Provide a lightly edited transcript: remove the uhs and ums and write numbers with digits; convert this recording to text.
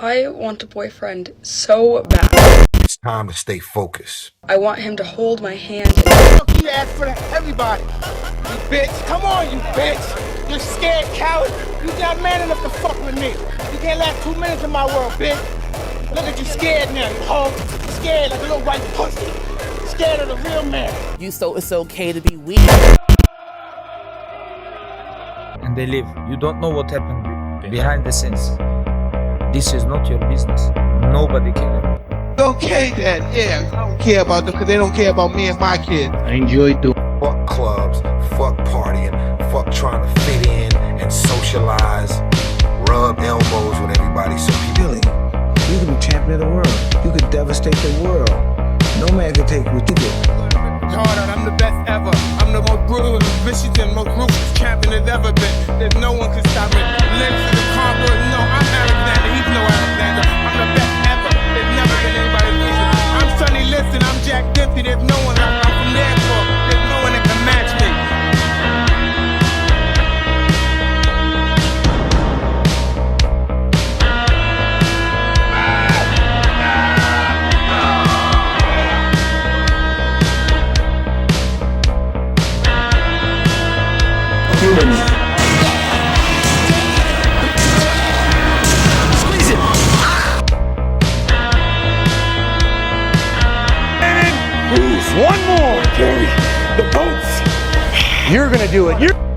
I want a boyfriend so bad. It's time to stay focused. I want him to hold my hand. You ask for everybody. You bitch. Come on, you bitch. You're scared, coward. You're not man enough to fuck with me. You can't last 2 minutes in my world, bitch. Look at you scared now, you hoe. Scared like a little white pussy. Scared of the real man. So it's okay to be weak. And they live. You don't know what happened behind the scenes. This is not your business. Nobody cares. Okay then, yeah. I don't care about them because they don't care about me and my kids. I enjoy doing. Fuck clubs, fuck partying, fuck trying to fit in and socialize, rub elbows with everybody so people. Really, you can be champion of the world. You could devastate the world. No man can take what you do. I'm the best ever. I'm the most brutal, vicious, and most ruthless champion there's ever been. There's no one can stop me. Live to the conqueror. No, I'm Alexander. He's no Alexander. I'm the best ever. There's never been anybody equal. I'm Sonny Liston. I'm Jack Dempsey. There's no one like I'm from the airport. There's no one that can match me. Squeeze it. One more, Gary. The boats. You're gonna do it.